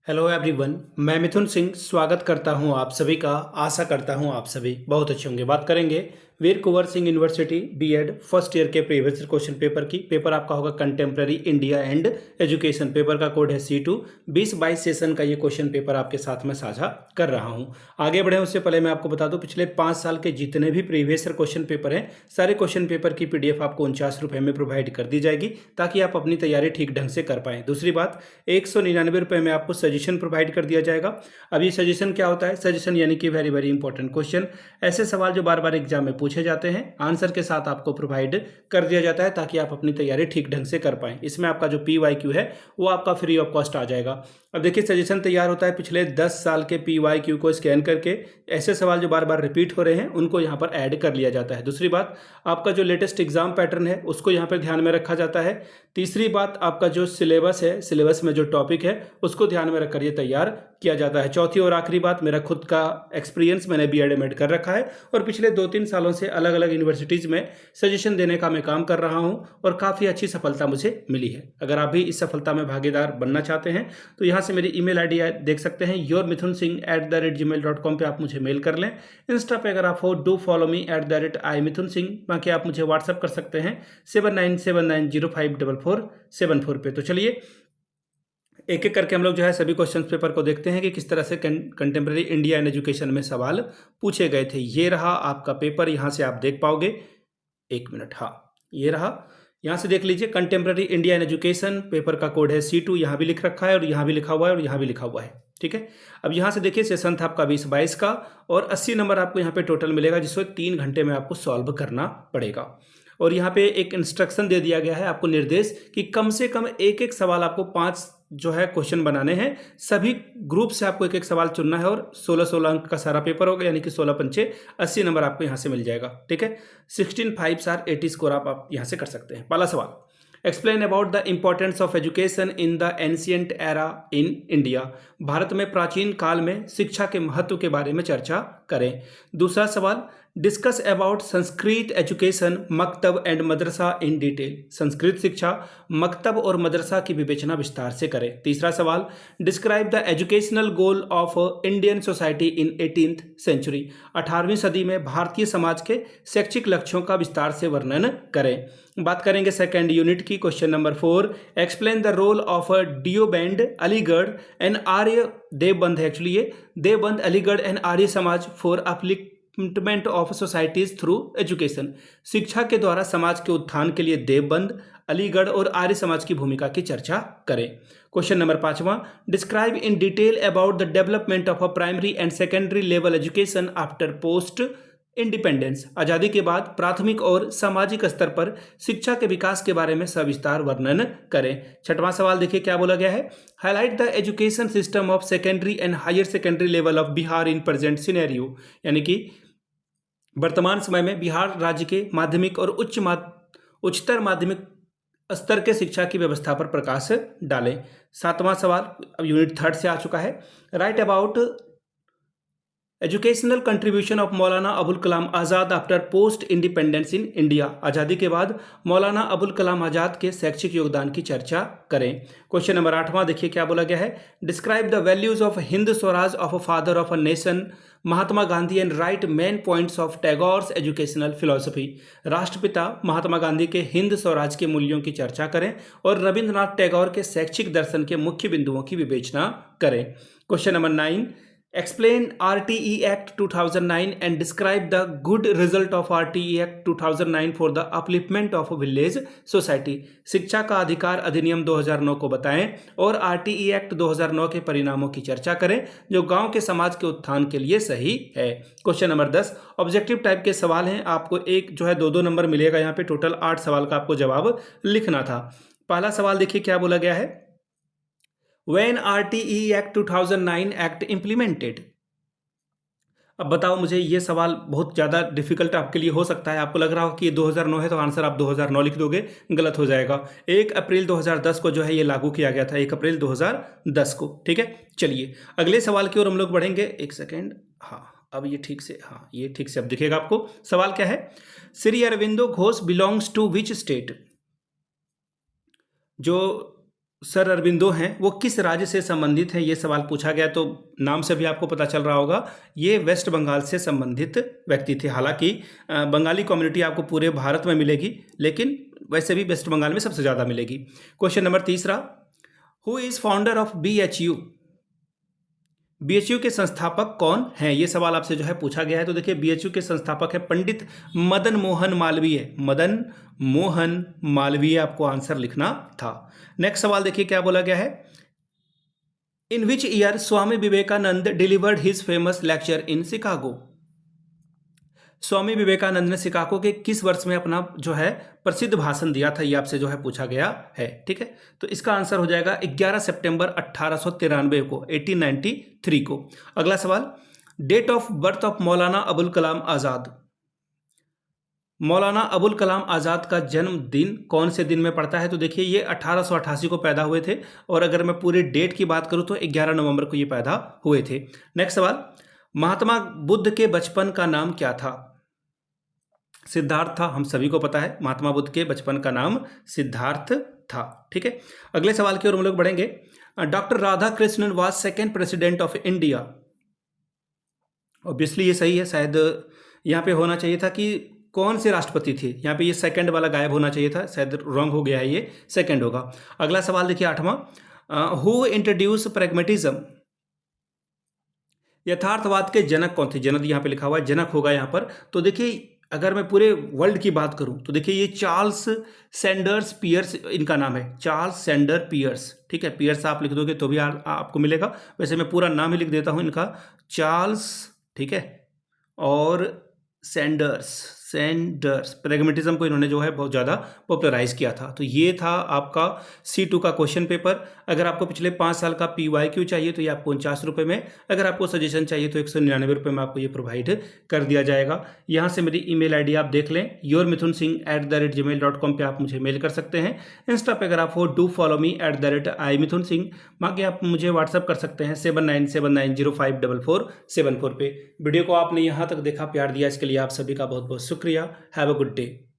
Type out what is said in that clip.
Hello everyone, मैं मिथुन सिंह स्वागत करता हूं आप सभी का। आशा करता हूं आप सभी बहुत अच्छे होंगे। बात करेंगे Veer Kunwar Singh university BEd first year के प्रीवियस क्वेश्चन पेपर की। पेपर आपका होगा contemporary India and education. Paper का कोड है C2। 20-22 सेशन का ये क्वेश्चन पेपर आपके साथ में साझा कर रहा हूं। आगे बढ़े उससे पहले मैं आपको बता दूं, पिछले 5 साल के जितने भी प्रीवियस क्वेश्चन पेपर हैं, सारे क्वेश्चन पेपर की PDF आपको 49 रुपये में प्रोवाइड कर दी जाएगी, ताकि आप अपनी तैयारी ठीक ढंग से कर पाएँ। दूसरी बात, 199 रुपये में आपको सजेशन प्रोवाइड कर दिया जाएगा। अब ये सजेशन क्या होता है? सजेशन यानी कि वेरी वेरी इंपॉर्टेंट क्वेश्चन, ऐसे सवाल जो बार बार एग्जाम में पूछे जाते हैं, आंसर के साथ आपको प्रोवाइड कर दिया जाता है, ताकि आप अपनी तैयारी ठीक ढंग से कर पाएं। इसमें आपका जो PYQ है वो आपका फ्री ऑफ कॉस्ट आ जाएगा। अब देखिए, सजेशन तैयार होता है पिछले 10 साल के PYQ को स्कैन करके। ऐसे सवाल जो बार बार रिपीट हो रहे हैं उनको यहाँ पर ऐड कर लिया जाता है। दूसरी बात, आपका जो लेटेस्ट एग्जाम पैटर्न है उसको यहाँ पर ध्यान में रखा जाता है। तीसरी बात, आपका जो सिलेबस है, सिलेबस में जो टॉपिक है उसको ध्यान में रखकर ये तैयार किया जाता है। चौथी और आखिरी बात, मेरा खुद का एक्सपीरियंस, मैंने BEd एमएड कर रखा है और पिछले 2-3 सालों से अलग अलग यूनिवर्सिटीज़ में सजेशन देने का मैं काम कर रहा हूं और काफ़ी अच्छी सफलता मुझे मिली है। अगर आप भी इस सफलता में भागीदार बनना चाहते हैं तो यहाँ से मेरी ईमेल ID देख सकते हैं, yourmithunSingh@gmail.com पे आप मुझे मेल कर लें। इंस्टा पे अगर आप हो, डू फॉलो मी @imithunSingh। बाकी आप मुझे व्हाट्सअप कर सकते हैं 7979054474 पे। तो चलिए एक एक करके हम लोग जो है सभी क्वेश्चन पेपर को देखते हैं कि किस तरह से कंटेम्प्रेरी इंडिया एंड एजुकेशन में सवाल पूछे गए थे। ये रहा आपका पेपर, यहाँ से आप देख पाओगे। एक मिनट, हाँ ये रहा, यहाँ से देख लीजिए। Contemporary India and education, paper का कोड है C2। यहाँ भी लिख रखा है और यहाँ भी लिखा हुआ है और यहाँ भी लिखा हुआ है, ठीक है। अब यहाँ से देखिए, सेशन था आपका 20-22 का और 80 नंबर आपको यहाँ पे टोटल मिलेगा, जिसको 3 घंटे में आपको सॉल्व करना पड़ेगा। और यहाँ पे एक इंस्ट्रक्शन दे दिया गया है आपको, निर्देश, कि कम से कम एक एक सवाल आपको 5 जो है क्वेश्चन बनाने हैं। सभी ग्रुप से आपको एक एक सवाल चुनना है और 16-16 अंक का सारा पेपर होगा, यानी कि 16 पंचे 80 नंबर आपको यहाँ से मिल जाएगा, ठीक है। 16 5 स्टार 80 स्कोर आप यहाँ से कर सकते हैं। पहला सवाल, explain about the importance of education in the ancient era in India. Bharat में प्राचीन काल में शिक्षा के महत्व के बारे में चर्चा करें। दूसरा सवाल, discuss about Sanskrit education maktab and madrasa in detail. Sanskrit शिक्षा, मकतब और मदरसा की विवेचना विस्तार से करें। तीसरा सवाल, describe the educational goal of Indian society in 18th century. 18वीं सदी में भारतीय समाज के शैक्षिक लक्ष्यों का विस्तार से वर्णन करें। बात करेंगे सेकेंड यूनिट की। Question number 4, explain the role of Deoband Aligarh and Arya Deoband है, एक्चुअली ये Deoband Aligarh and Arya Samaj for upliftment of societies through education. शिक्षा के द्वारा समाज के उत्थान के लिए देवबंद, अलीगढ़ और आर्य समाज की भूमिका की चर्चा करें। क्वेश्चन नंबर 5वां, describe in detail about the development of a primary and secondary level education after post independence. आजादी के बाद प्राथमिक और सामाजिक स्तर पर शिक्षा के विकास के बारे में सविस्तार वर्णन करें। छठवां सवाल देखिए क्या बोला गया है, highlight the education system of secondary and higher secondary level of Bihar in present scenario. यानी कि वर्तमान समय में बिहार राज्य के माध्यमिक और उच्चतर माध्यमिक स्तर के शिक्षा की व्यवस्था पर प्रकाश डालें। सातवां सवाल अब यूनिट 3 से आ चुका है, write about educational contribution of Maulana Abul Kalam Azad after post independence in India. आज़ादी के बाद मौलाना अबुल कलाम आज़ाद के शैक्षिक योगदान की चर्चा करें। क्वेश्चन नंबर 8वां देखिए क्या बोला गया है, describe the values of Hind Swaraj of a father of a nation Mahatma Gandhi and right main points of Tagore's educational philosophy. राष्ट्रपिता महात्मा गांधी के हिंद स्वराज के मूल्यों की चर्चा करें और रविंद्रनाथ टैगोर के शैक्षिक दर्शन के मुख्य बिंदुओं की विवेचना करें। Question number 9, explain RTE Act 2009 and describe the good result of RTE Act 2009 for the upliftment of village society। शिक्षा का अधिकार अधिनियम 2009 को बताएं और RTE Act 2009 के परिणामों की चर्चा करें जो गांव के समाज के उत्थान के लिए सही है। क्वेश्चन नंबर 10, ऑब्जेक्टिव टाइप के सवाल हैं, आपको एक जो है 2-2 नंबर मिलेगा। यहाँ पे टोटल 8 सवाल का आपको जवाब लिखना था। पहला सवाल देखिए क्या बोला गया है, When RTE Act 2009 Act implemented। अब बताओ मुझे, ये सवाल बहुत ज़्यादा डिफिकल्ट आपके लिए हो सकता है। आपको लग रहा हो कि ये 2009 है तो आंसर आप 2009 लिख दोगे, गलत हो जाएगा। 1 अप्रैल 2010 को जो है ये लागू किया गया था, 1 अप्रैल 2010 को, ठीक है। चलिए अगले सवाल की ओर हम लोग बढ़ेंगे। एक सेकेंड, हाँ अब ये ठीक से, हाँ ये ठीक से अब दिखेगा आपको। सवाल क्या है, Shri Aurobindo Ghosh belongs to which state. जो सर अरबिंदो हैं वो किस राज्य से संबंधित हैं, ये सवाल पूछा गया। तो नाम से भी आपको पता चल रहा होगा ये वेस्ट बंगाल से संबंधित व्यक्ति थे। हालांकि बंगाली कम्युनिटी आपको पूरे भारत में मिलेगी, लेकिन वैसे भी वेस्ट बंगाल में सबसे ज़्यादा मिलेगी। क्वेश्चन नंबर तीसरा, who is founder of BHU? BHU के संस्थापक कौन हैं, ये सवाल आपसे जो है पूछा गया है। तो देखिए BHU के संस्थापक है पंडित मदन मोहन मालवीय। मदन मोहन मालवीय आपको आंसर लिखना था। नेक्स्ट सवाल देखिए क्या बोला गया है, in which year Swami Vivekananda delivered his famous lecture in Chicago? Swami Vivekananda ने शिकागो के किस वर्ष में अपना जो है प्रसिद्ध भाषण दिया था, ये आपसे जो है पूछा गया है। ठीक है, तो इसका आंसर हो जाएगा 11 सितंबर 1893 को, 1893 को। अगला सवाल, date of birth of Maulana Abul Kalam आज़ाद। मौलाना अबुल कलाम आज़ाद का जन्मदिन कौन से दिन में पड़ता है? तो देखिए ये 1888 को पैदा हुए थे, और अगर मैं पूरी डेट की बात करूं तो 11 नवंबर को ये पैदा हुए थे। नेक्स्ट सवाल, महात्मा बुद्ध के बचपन का नाम क्या था? सिद्धार्थ था, हम सभी को पता है महात्मा बुद्ध के बचपन का नाम सिद्धार्थ था। ठीक है, अगले सवाल की ओर हम लोग बढ़ेंगे। Doctor Radha Krishnan was second president of India. Obviously ये सही है, शायद यहाँ पे होना चाहिए था कि कौन से राष्ट्रपति थे, यहाँ पे ये सेकंड वाला गायब होना चाहिए था, शायद रॉन्ग हो गया है, ये सेकंड होगा। अगला सवाल देखिए 8वां, हु इंट्रोड्यूस प्रैग्मेटिज्म? यथार्थवाद के जनक कौन थे? जनक यहाँ पे लिखा हुआ है, जनक होगा यहाँ पर। तो देखिए अगर मैं पूरे वर्ल्ड की बात करूं तो देखिए ये चार्ल्स सैंडर्स पियर्स इनका नाम है, चार्ल्स सैंडर पियर्स। ठीक है, पियर्स आप लिख दोगे तो भी आपको मिलेगा, वैसे मैं पूरा नाम ही लिख देता हूं इनका, चार्ल्स, ठीक है, और सैंडर्स प्रेगमेटिज्म को इन्होंने जो है बहुत ज़्यादा पॉपुलराइज किया था। तो ये था आपका C2 का क्वेश्चन पेपर। अगर आपको पिछले 5 साल का PYQ चाहिए तो ये आपको 49 रुपये में, अगर आपको सजेशन चाहिए तो 199 रुपये में आपको ये प्रोवाइड कर दिया जाएगा। यहाँ से मेरी email ID आप देख लें, yourmithunsingh@gmail.com पे आप मुझे मेल कर सकते हैं। इंस्टा पे अगर आप हो डू फॉलो मी @imithunsingh, बाकी आप मुझे व्हाट्सअप कर सकते हैं 7979054474 पे। वीडियो को आपने यहाँ तक देखा, प्यार दिया, इसके लिए आप सभी का बहुत बहुत शुक्रिया। Have a good day.